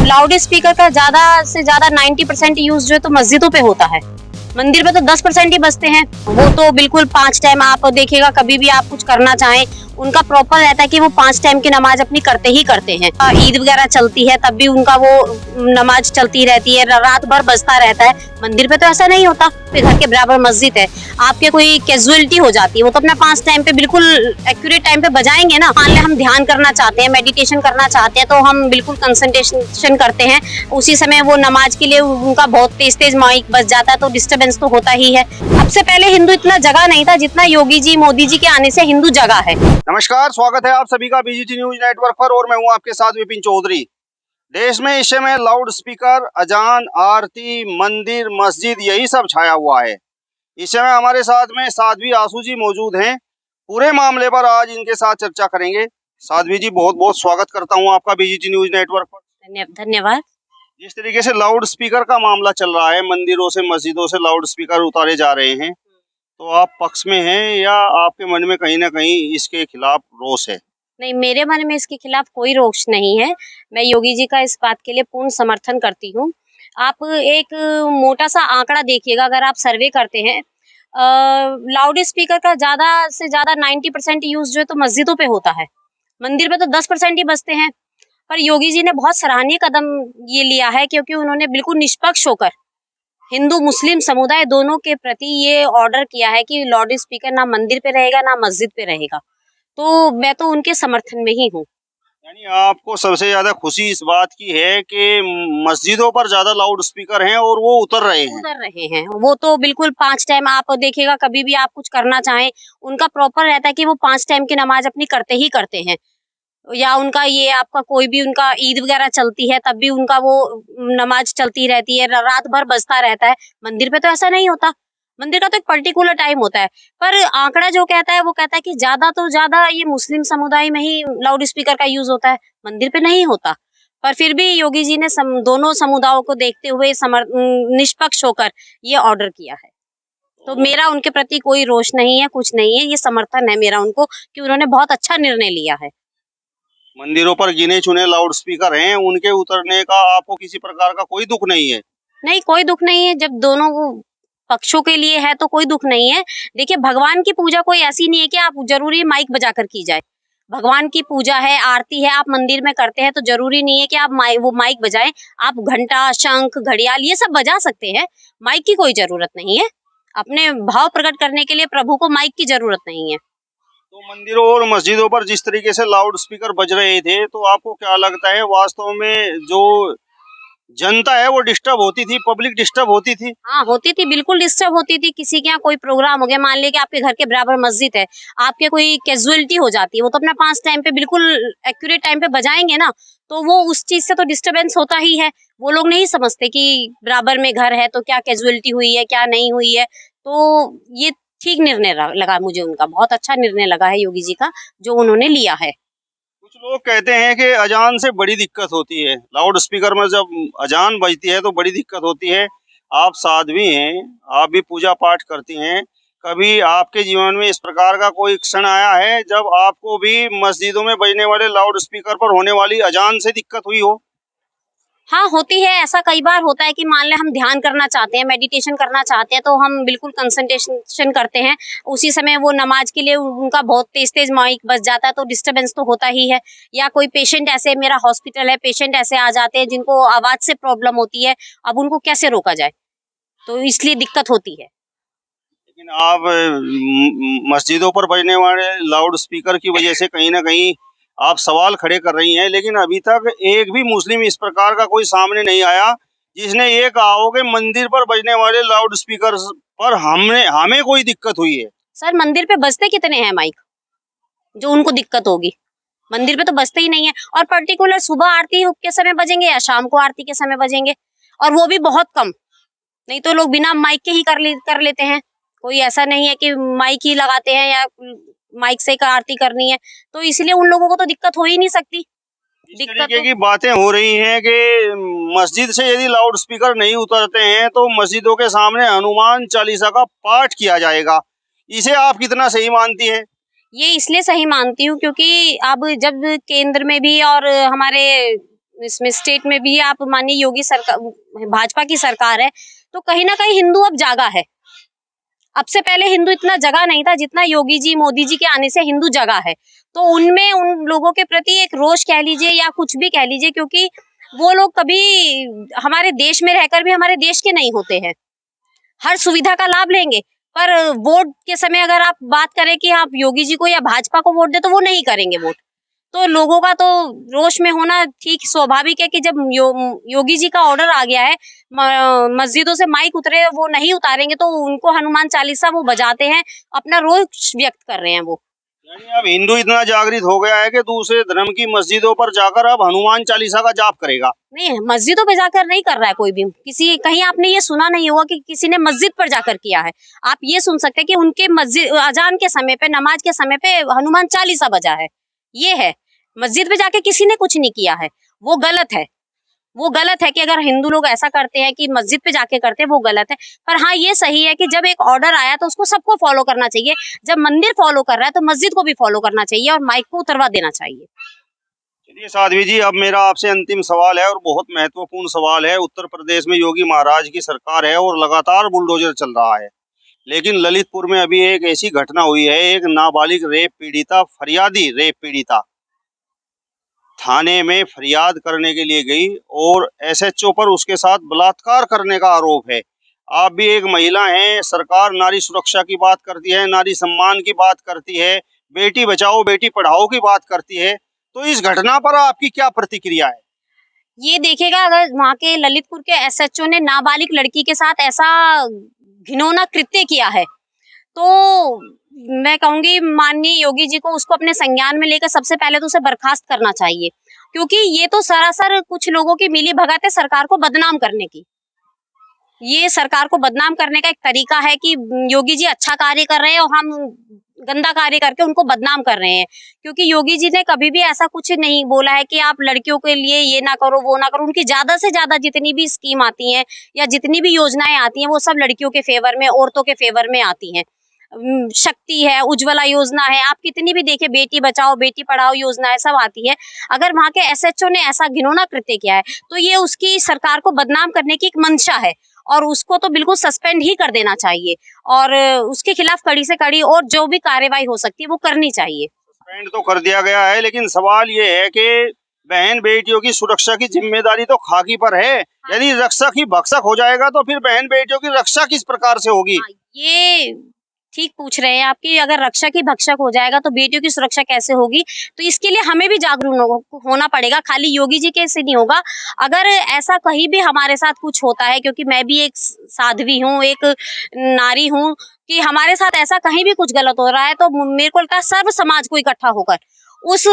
Loud speaker का ज्यादा से ज्यादा 90% यूज जो है तो मस्जिदों पे होता है। मंदिर पे तो 10% ही बजते हैं। वो तो बिल्कुल 5 टाइम आप देखिएगा, कभी भी आप कुछ करना चाहें उनका प्रॉपर रहता है कि वो 5 टाइम की नमाज अपनी करते ही करते हैं। ईद वगैरह चलती है तब भी उनका वो नमाज चलती रहती है, रात भर बजता रहता है। मंदिर पे तो ऐसा नहीं होता। घर के बराबर मस्जिद है, आपके कोई कैजुअलिटी हो जाती है वो तो अपना 5 टाइम पे बिल्कुल एक्यूरेट टाइम पे बजाएंगे ना। मान ले हम ध्यान करना चाहते हैं, मेडिटेशन करना चाहते हैं तो हम बिल्कुल कंसंट्रेशन करते हैं, उसी समय वो नमाज के लिए उनका बहुत तेज तेज माइक बज जाता है तो डिस्टरबेंस तो होता ही है। सबसे पहले हिंदू इतना जगह नहीं था जितना योगी जी मोदी जी के आने से हिंदू जगह है। नमस्कार, स्वागत है आप सभी का बीजीटी न्यूज नेटवर्क पर और मैं हूं आपके साथ विपिन चौधरी। देश में इस समय लाउड स्पीकर, अजान, आरती, मंदिर, मस्जिद यही सब छाया हुआ है। इस समय हमारे साथ में साध्वी आशु जी मौजूद हैं। पूरे मामले पर आज इनके साथ चर्चा करेंगे। साध्वी जी, बहुत बहुत स्वागत करता हूं आपका बीजीटी न्यूज नेटवर्क पर। धन्यवाद। जिस तरीके से लाउड स्पीकर का मामला चल रहा है, मंदिरों से मस्जिदों से लाउड स्पीकर उतारे जा रहे हैं, तो आप पक्ष में हैं या आपके मन में कहीं ना कहीं इसके खिलाफ रोष है? नहीं, मेरे मन में इसके खिलाफ कोई रोष नहीं है। मैं योगी जी का इस बात के लिए पूर्ण समर्थन करती हूँ। आप एक मोटा सा आंकड़ा देखिएगा, अगर आप सर्वे करते हैं, लाउड स्पीकर का ज्यादा से ज्यादा 90% यूज जो है तो मस्जिदों पे होता है। मंदिर पे तो 10% ही बजते हैं। पर योगी जी ने बहुत सराहनीय कदम ये लिया है, क्योंकि उन्होंने बिल्कुल निष्पक्ष होकर हिंदू मुस्लिम समुदाय दोनों के प्रति ये ऑर्डर किया है कि लाउड स्पीकर ना मंदिर पे रहेगा ना मस्जिद पे रहेगा। तो मैं तो उनके समर्थन में ही हूँ। यानी आपको सबसे ज्यादा खुशी इस बात की है कि मस्जिदों पर ज्यादा लाउड स्पीकर हैं और वो उतर रहे हैं। वो तो बिल्कुल 5 टाइम आप देखिएगा, कभी भी आप कुछ करना चाहें उनका प्रॉपर रहता है कि वो 5 टाइम की नमाज अपनी करते ही करते हैं। या उनका ये आपका कोई भी उनका ईद वगैरह चलती है तब भी उनका वो नमाज चलती रहती है, रात भर बजता रहता है। मंदिर पे तो ऐसा नहीं होता। मंदिर का तो एक पर्टिकुलर टाइम होता है। पर आंकड़ा जो कहता है वो कहता है कि ज्यादा तो ज्यादा ये मुस्लिम समुदाय में ही लाउड स्पीकर का यूज होता है, मंदिर पे नहीं होता। पर फिर भी योगी जी ने दोनों समुदायों को देखते हुए निष्पक्ष होकर ये ऑर्डर किया है। तो मेरा उनके प्रति कोई रोष नहीं है, कुछ नहीं है, ये समर्थन है मेरा उनको कि उन्होंने बहुत अच्छा निर्णय लिया है। मंदिरों पर गिने चुने लाउड स्पीकर हैं, उनके उतरने का आपको किसी प्रकार का कोई दुख नहीं है? नहीं, कोई दुख नहीं है। जब दोनों पक्षों के लिए है तो कोई दुख नहीं है। देखिए, भगवान की पूजा कोई ऐसी नहीं है कि आप जरूरी माइक बजाकर की जाए। भगवान की पूजा है, आरती है, आप मंदिर में करते हैं तो जरूरी नहीं है कि आप वो माइक बजाएं। आप घंटा, शंख, घड़ियाल ये सब बजा सकते हैं। माइक की कोई जरूरत नहीं है। अपने भाव प्रकट करने के लिए प्रभु को माइक की जरूरत नहीं है। तो मंदिरों और मस्जिदों पर जिस तरीके से लाउड स्पीकर बज रहे थे, तो आपको क्या लगता है वास्तव में जो जनता है वो डिस्टर्ब होती थी, पब्लिक डिस्टर्ब होती थी? हाँ, होती थी, बिल्कुल डिस्टर्ब होती थी। किसी के यहाँ कोई प्रोग्राम हो गया, मान लीजिए कि आपके घर के बराबर मस्जिद है, आपके कोई कैजुअलिटी हो जाती है, वो तो अपना 5 टाइम पे बिल्कुल एक्यूरेट टाइम पे बजाएंगे ना, तो वो उस चीज से तो डिस्टरबेंस होता ही है। वो लोग नहीं समझते कि बराबर में घर है तो क्या कैजुअलिटी हुई है, क्या नहीं हुई है। तो ये ठीक निर्णय लगा मुझे उनका, बहुत अच्छा निर्णय लगा है योगी जी का जो उन्होंने लिया है। कुछ लोग कहते हैं कि अजान से बड़ी दिक्कत होती है, लाउड स्पीकर में जब अजान बजती है तो बड़ी दिक्कत होती है। आप साध्वी हैं, आप भी पूजा पाठ करती हैं, कभी आपके जीवन में इस प्रकार का कोई क्षण आया है जब आपको भी मस्जिदों में बजने वाले लाउड स्पीकर पर होने वाली अजान से दिक्कत हुई हो? हाँ, होती है। ऐसा कई बार होता है कि मान ले हम ध्यान करना चाहते हैं, मेडिटेशन करना चाहते हैं तो हम बिल्कुल कंसंट्रेशन करते हैं, उसी समय वो नमाज के लिए उनका बहुत तेज तेज माइक बज जाता है तो डिस्टरबेंस तो होता ही है। या कोई पेशेंट ऐसे, मेरा हॉस्पिटल है, पेशेंट ऐसे आ जाते हैं जिनको आवाज से प्रॉब्लम होती है, अब उनको कैसे रोका जाए, तो इसलिए दिक्कत होती है। लेकिन आप मस्जिदों पर बजने वाले लाउड स्पीकर की वजह से कहीं ना कहीं आप सवाल खड़े कर रही हैं, लेकिन अभी तक एक भी मुस्लिम इस प्रकार का कोई सामने नहीं आया जिसने ये कहा हो कि मंदिर पर बजने वाले लाउड स्पीकर पर हमें कोई दिक्कत हुई है। सर, मंदिर पे बजते कितने हैं माइक जो उनको दिक्कत होगी? मंदिर पे तो बजते ही नहीं है। और पर्टिकुलर सुबह आरती के समय बजेंगे या शाम को आरती के समय बजेंगे, और वो भी बहुत कम। नहीं तो लोग बिना माइक के ही कर लेते हैं। कोई ऐसा नहीं है कि माइक ही लगाते हैं या माइक से आरती करनी है, तो इसलिए उन लोगों को तो दिक्कत हो ही नहीं सकती। इस दिक्कत तरीके तो की बातें हो रही हैं कि मस्जिद से यदि लाउड स्पीकर नहीं उतरते हैं तो मस्जिदों के सामने हनुमान चालीसा का पाठ किया जाएगा। इसे आप कितना सही मानती हैं? ये इसलिए सही मानती हूँ क्योंकि अब जब केंद्र में भी और हमारे इसमें स्टेट में भी आप मानिए योगी सरकार भाजपा की सरकार है, तो कहीं ना कहीं हिंदू अब जागा है। अब से पहले हिंदू इतना जगा नहीं था जितना योगी जी मोदी जी के आने से हिंदू जगा है। तो उनमें उन लोगों के प्रति एक रोष कह लीजिए या कुछ भी कह लीजिए, क्योंकि वो लोग कभी हमारे देश में रहकर भी हमारे देश के नहीं होते हैं। हर सुविधा का लाभ लेंगे, पर वोट के समय अगर आप बात करें कि आप योगी जी को या भाजपा को वोट दे, तो वो नहीं करेंगे वोट। तो लोगों का तो रोष में होना ठीक स्वाभाविक है कि जब योगी जी का ऑर्डर आ गया है, मस्जिदों से माइक उतरे, वो नहीं उतारेंगे तो उनको हनुमान चालीसा वो बजाते हैं, अपना रोष व्यक्त कर रहे हैं वो। यानी अब हिंदू इतना जागृत हो गया है कि दूसरे धर्म की मस्जिदों पर जाकर अब हनुमान चालीसा का जाप करेगा। नहीं, मस्जिदों पे जाकर नहीं कर रहा है कोई भी। किसी कहीं आपने ये सुना नहीं होगा कि किसी ने मस्जिद पर जाकर किया है। आप ये सुन सकते हैं कि उनके मस्जिद अजान के समय पे, नमाज के समय पे हनुमान चालीसा बजा है। ये है, मस्जिद पे जाके किसी ने कुछ नहीं किया है। वो गलत है। वो गलत है कि अगर हिंदू लोग ऐसा करते हैं कि मस्जिद पे जाके करते हैं, वो गलत है। पर हाँ, ये सही है कि जब एक ऑर्डर आया तो उसको सबको फॉलो करना चाहिए। जब मंदिर फॉलो कर रहा है तो मस्जिद को भी फॉलो करना चाहिए और माइक को उतरवा देना चाहिए। चलिए साध्वी जी, अब मेरा आपसे अंतिम सवाल है और बहुत महत्वपूर्ण सवाल है। उत्तर प्रदेश में योगी महाराज की सरकार है और लगातार बुलडोजर चल रहा है, लेकिन ललितपुर में अभी एक ऐसी घटना हुई है। एक नाबालिग रेप पीड़िता, फरियादी रेप पीड़िता थाने में फरियाद करने के लिए गई और एसएचओ पर उसके साथ बलात्कार करने का आरोप है। आप भी एक महिला हैं, सरकार नारी सुरक्षा की बात करती है, नारी सम्मान की बात करती है, बेटी बचाओ बेटी पढ़ाओ की बात करती है, तो इस घटना पर आपकी क्या प्रतिक्रिया है? ये देखिएगा, अगर वहाँ के ललितपुर के एसएचओ ने नाबालिग लड़की के साथ ऐसा घिनौना कृत्य किया है, तो मैं कहूंगी माननीय योगी जी को उसको अपने संज्ञान में लेकर सबसे पहले तो उसे बर्खास्त करना चाहिए, क्योंकि ये तो सरासर कुछ लोगों की मिली भगत है सरकार को बदनाम करने की। ये सरकार को बदनाम करने का एक तरीका है कि योगी जी अच्छा कार्य कर रहे हैं और हम गंदा कार्य करके उनको बदनाम कर रहे हैं। क्योंकि योगी जी ने कभी भी ऐसा कुछ नहीं बोला है कि आप लड़कियों के लिए ये ना करो वो ना करो। उनकी ज्यादा से ज्यादा जितनी भी स्कीम आती हैं या जितनी भी योजनाएं आती हैं, वो सब लड़कियों के फेवर में, औरतों के फेवर में आती हैं। शक्ति है, उज्ज्वला योजना है, आप कितनी भी देखें, बेटी बचाओ बेटी पढ़ाओ योजना है, सब आती है। अगर वहाँ के एसएचओ ने ऐसा घिनौना कृत्य किया है तो ये उसकी सरकार को बदनाम करने की एक मंशा है और उसको तो बिल्कुल सस्पेंड ही कर देना चाहिए और उसके खिलाफ कड़ी से कड़ी और जो भी कार्रवाई हो सकती है वो करनी चाहिए। सस्पेंड तो कर दिया गया है, लेकिन सवाल ये है कि बहन बेटियों की सुरक्षा की जिम्मेदारी तो खाकी पर है। यदि रक्षक ही भक्षक हो जाएगा तो फिर बहन बेटियों की रक्षा किस प्रकार से होगी? ये ठीक पूछ रहे हैं आपकी, अगर रक्षक ही भक्षक हो जाएगा तो बेटियों की सुरक्षा कैसे होगी? तो इसके लिए हमें भी जागरूक होना पड़ेगा, खाली योगी जी के से नहीं होगा। अगर ऐसा कहीं भी हमारे साथ कुछ होता है, क्योंकि मैं भी एक साध्वी हूँ, एक नारी हूँ, कि हमारे साथ ऐसा कहीं भी कुछ गलत हो रहा है तो मेरे को लगता है सर्व समाज को इकट्ठा होकर उस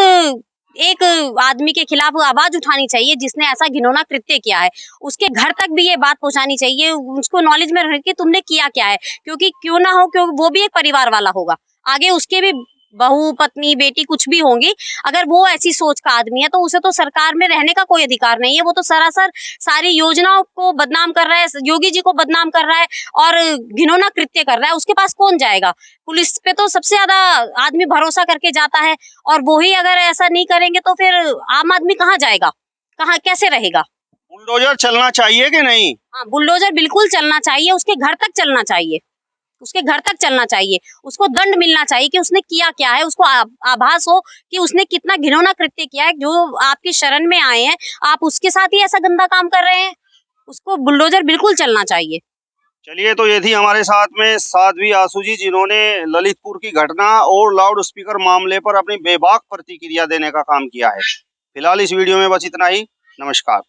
एक आदमी के खिलाफ आवाज उठानी चाहिए जिसने ऐसा घिनौना कृत्य किया है। उसके घर तक भी ये बात पहुंचानी चाहिए, उसको नॉलेज में रहे कि तुमने किया क्या है, क्योंकि क्यों ना हो, क्यों वो भी एक परिवार वाला होगा, आगे उसके भी बहू पत्नी बेटी कुछ भी होंगी। अगर वो ऐसी सोच का आदमी है तो उसे तो सरकार में रहने का कोई अधिकार नहीं है। वो तो सरासर सारी योजनाओं को बदनाम कर रहा है, योगी जी को बदनाम कर रहा है और घिनौना कृत्य कर रहा है। उसके पास कौन जाएगा? पुलिस पे तो सबसे ज्यादा आदमी भरोसा करके जाता है और वो ही अगर ऐसा नहीं करेंगे तो फिर आम आदमी कहाँ जाएगा, कहाँ कैसे रहेगा? बुलडोजर चलना चाहिए कि नहीं? हाँ, बुलडोजर बिल्कुल चलना चाहिए, उसके घर तक चलना चाहिए, उसके घर तक चलना चाहिए। उसको दंड मिलना चाहिए कि उसने किया क्या है, उसको आभास हो कि उसने कितना घिनौना कृत्य किया है। जो आपकी शरण में आए हैं, आप उसके साथ ही ऐसा गंदा काम कर रहे हैं, उसको बुलडोजर बिल्कुल चलना चाहिए। चलिए, तो ये थी हमारे साथ में साध्वी आशु जी, जिन्होंने ललितपुर की घटना और लाउड स्पीकर मामले पर अपनी बेबाक प्रतिक्रिया देने का काम किया है। फिलहाल इस वीडियो में बस इतना ही। नमस्कार।